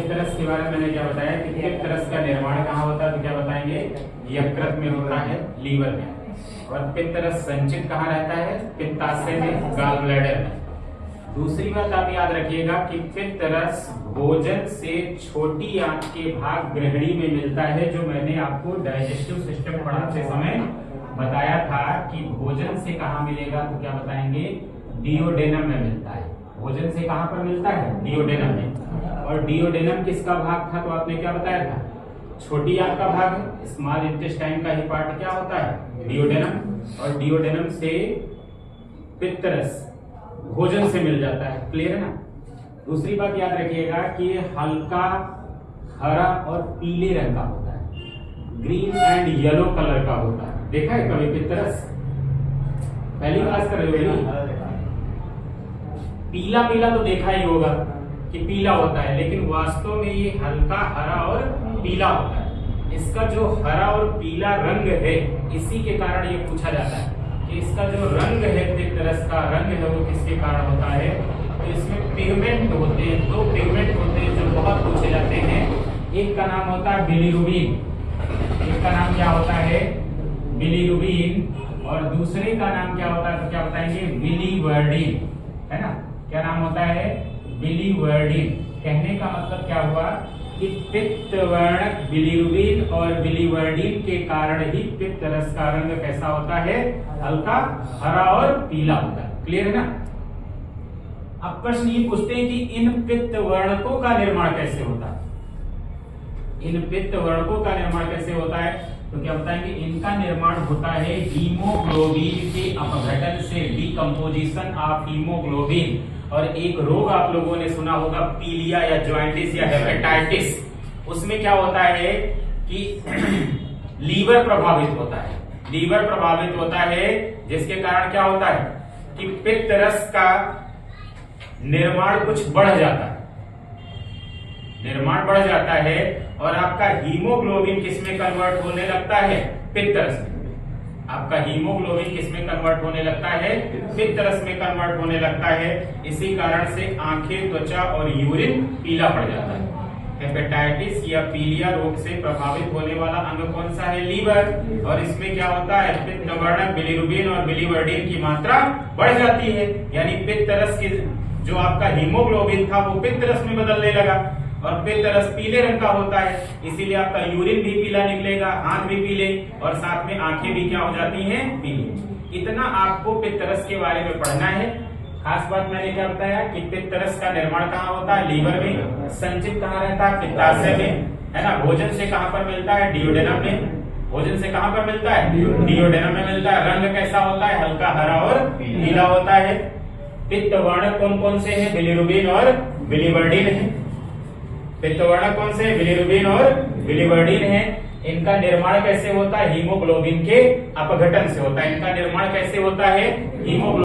पित्तरस के बारे में मैंने क्या बताया कि पित्तरस का निर्माण कहाँ होता है, तो क्या बताएंगे, यकृत में होता है, लीवर में। और पित्तरस संचित कहाँ रहता है, पित्ताशय में, गॉल ब्लैडर में। दूसरी बात आप याद रखिएगा कि पित्तरस भोजन से छोटी आंत के भाग ग्रहणी में मिलता है, जो मैंने आपको डाइजेस्टिव सिस्टम पढ़ाते समय बताया था कि भोजन से कहाँ मिलेगा, तो क्या बताएंगे, डिओडेनम में मिलता है। भोजन से कहाँ पर मिलता है, डिओडेनम में। और डिओडेनम किसका भाग था, तो आपने क्या बताया था, छोटी आंत का भाग है। स्मॉल इंटेस्टाइन का ही पार्ट क्या होता है, डिओडेनम। और डिओडेनम से पित्तरस भोजन से मिल जाता है। क्लियर है ना। दूसरी बात याद रखिएगा कि ये हल्का हरा और पीले रंग का होता है, ग्रीन एंड येलो कलर का होता है। देखा है कभी पित्तरस, पहली क्लास कर रहे हो, पीला पीला तो देखा ही होगा कि पीला होता है, लेकिन वास्तव में ये हल्का हरा और पीला होता है। इसका जो हरा और पीला रंग है, इसी के कारण ये पूछा जाता है कि इसका जो रंग है, पित्तरस का रंग है, वो किसके कारण होता है। तो इसमें पिगमेंट होते हैं, दो पिगमेंट होते हैं जो बहुत पूछे जाते हैं। एक का नाम होता है बिलीरुबिन, एक का नाम क्या होता है, बिलीरुबिन, और दूसरे का नाम क्या होता है, तो क्या बताएंगे, बिलीवर्डिन, है ना। क्या नाम होता है, बिलीवर्डिन। कहने का मतलब क्या हुआ कि पित्तवर्णक बिलीरुबिन और बिलीवर्डिन के कारण ही पित्तरस का रंग कैसा होता है, हल्का हरा और पीला होता है। क्लियर है ना। अब प्रश्न ये पूछते हैं कि इन पित्तवर्णकों का निर्माण कैसे होता है, इन पित्तवर्णकों का निर्माण कैसे होता है, तो क्या बताएंगे, इनका निर्माण होता है हीमोग्लोबिन के अपघटन से, डिकम्पोजिशन ऑफ हीमोग्लोबिन। और एक रोग आप लोगों ने सुना होगा, पीलिया या जॉइंटिस या हेपेटाइटिस, उसमें क्या होता है कि लीवर प्रभावित होता है, लीवर प्रभावित होता है, जिसके कारण क्या होता है कि पित्तरस का निर्माण कुछ बढ़ जाता है, निर्माण बढ़ जाता है, और आपका हीमोग्लोबिन किसमें कन्वर्ट होने लगता है, पित्तरस में। आपका हीमोग्लोबिन किसमें कन्वर्ट होने लगता है, पित्तरस में कन्वर्ट होने लगता है। इसी कारण से आंखें, त्वचा और यूरिन पीला पड़ जाता है। हेपेटाइटिस या पीलिया रोग से प्रभावित होने वाला अंग कौन सा है, लीवर। और इसमें क्या होता है, पित्तवर्णक बिलीरुबिन और बिलीवर्डिन की मात्रा बढ़ जाती है, यानी पित्तरस की जो आपका हीमोग्लोबिन था वो पित्तरस में बदलने लगा, और पित्तरस पीले रंग का होता है, इसीलिए आपका यूरिन भी पीला निकलेगा, हाथ भी पीले, और साथ में आंखें भी क्या हो जाती हैं, पीली। इतना आपको पित्तरस के बारे में पढ़ना है। खास बात मैंने क्या बताया कि पित्तरस का निर्माण कहाँ होता है, लीवर में, संचित कहाँ रहता है, पित्ताशय में, है ना। भोजन से कहाँ पर मिलता है, डिओडेनम में। भोजन से कहाँ पर मिलता है, डिओडेनम में मिलता है। रंग कैसा होता है, हल्का हरा और पीला होता है। पित्तवर्णक कौन कौन से हैं, बिलीरुबिन और बिलीवर्डिन है। पित्तवर्णक कौन से, बिलीरुबिन और बिलीवर्डिन है। इनका निर्माण कैसे होता है, हीमोग्लोबिन के अपघटन से होता है। इनका निर्माण कैसे होता है, हीमोग्लोबिन